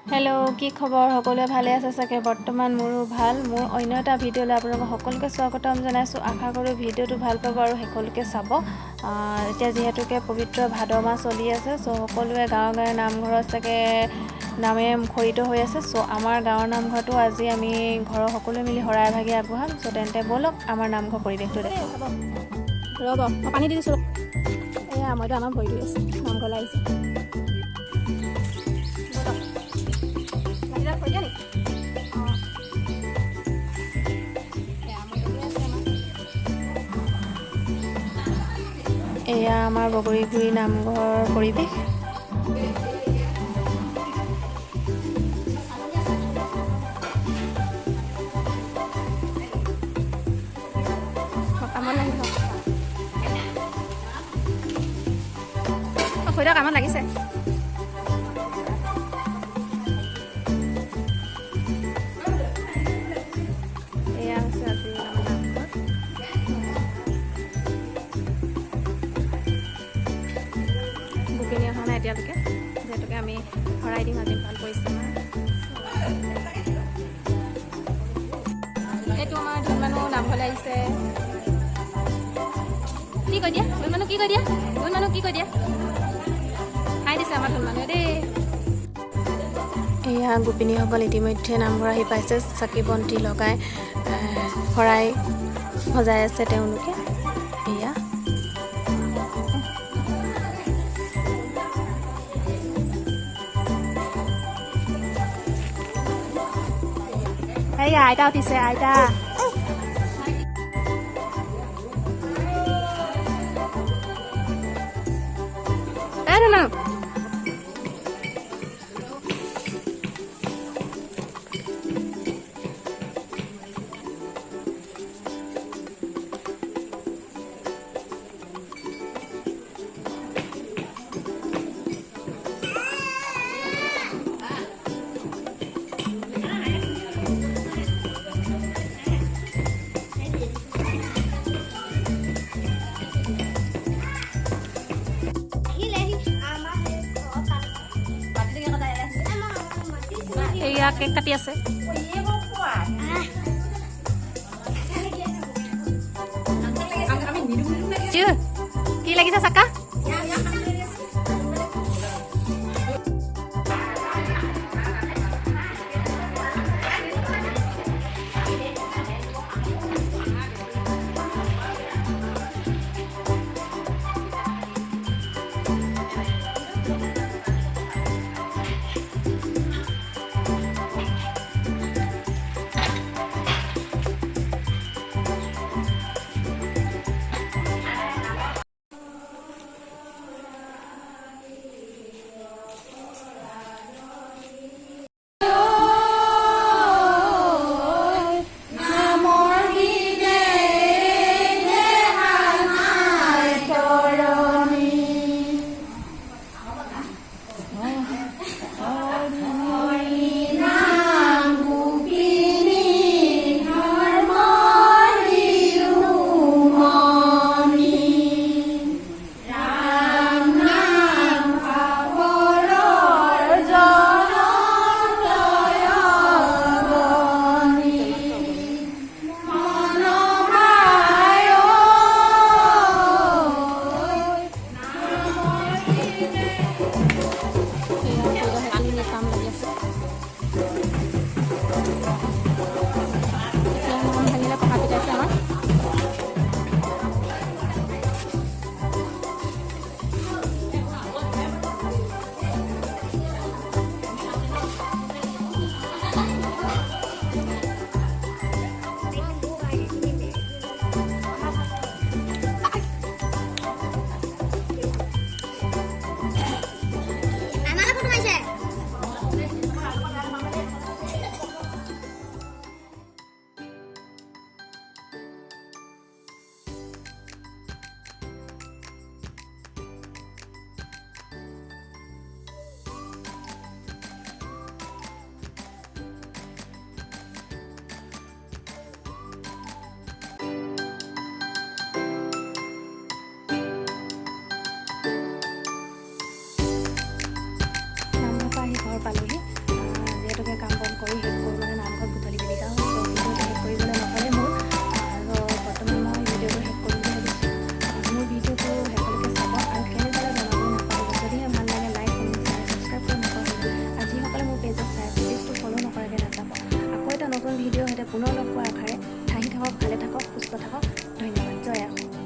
Hello' কি খবৰ সকলোৱে ভালে আছে চাগে বৰ্তমান মোৰো ভাল মোৰ অন্য এটা ভিডিঅ'লৈ আপোনালোকক সকলোকে স্বাগতম জনাইছোঁ আশা কৰোঁ ভিডিঅ'টো ভাল পাব আৰু শেষলৈকে চাব এতিয়া যিহেতুকে পবিত্ৰ ভাদ মাহ চলি আছে চ' সকলোৱে গাঁৱে নামঘৰত চাগে নামে মুখৰিত হৈ আছে চ' আমাৰ গাঁৱৰ নামঘৰতো আজি আমি ঘৰৰ সকলোৱে মিলি শৰাই ভাগি আগবঢ়াম চ' তেন্তে ব'লক আমাৰ নামঘৰ পৰিৱেশটো দেখাম ৰ'ব মই পানী দি দিছোঁ এয়া মইতো আমাৰ ভৰি ধুই আছোঁ নামঘৰলৈ আহিছোঁ এয়া আমাৰ বগৰীগুৰি নামঘৰ পৰিৱেশ কামত লাগিছে এয়া আছে আজি আমাৰ নামঘৰ বুকিনি অহা নাই এতিয়ালৈকে যিহেতুকে আমি শৰাই দিম আজি ভাল কৰিছে এইটো আমাৰ ধুন মানুহ নামঘৰলৈ আহিছে কি কৈ দিয়া ধুন মানুহ কি কৈ দিয়া ধুন মানুহ কি কৈ দিয়া খাই দিছে আমাৰ ধুন মানুহে দেই এয়া গোপিনীসকল ইতিমধ্যে নামঘৰ আহি পাইছে চাকি বন্তি লগাই শৰাই সজাই আছে তেওঁলোকে এয়া এয়া আইতা উঠিছে আইতা no. এয়া কেক কাটি আছে কি লাগিছে চাকা কৰি শেষ কৰোঁ, মানে নামঘৰত গধূলি বেলিকা হ'ল। চ' ভিডিঅ'টো শেষ কৰিবলৈ নহ'লে মোৰ, আৰু বৰ্তমান মই ভিডিঅ'টো শেষ কৰিম বুলি ভাবিছোঁ। মোৰ ভিডিঅ'টো শেষলৈকে চাব আৰু কেনেদৰে বনাবলৈ নাপাহৰিব। যদিহে ভাল লাগে লাইক কমেণ্ট শ্বেয়াৰ ছাবস্ক্ৰাইব কৰি নাপাহৰিব। আৰু যিসকলে মোৰ পেজত চাই আছে প্লিজটো ফ'ল' নকৰাকৈ নাযাব। আকৌ এটা নতুন ভিডিঅ' সৈতে পুনৰ লগ পোৱাৰ আশাৰে হাঁহি থাকক, ভালে থাকক, সুস্থ থাকক। ধন্যবাদ। জয় আহোম।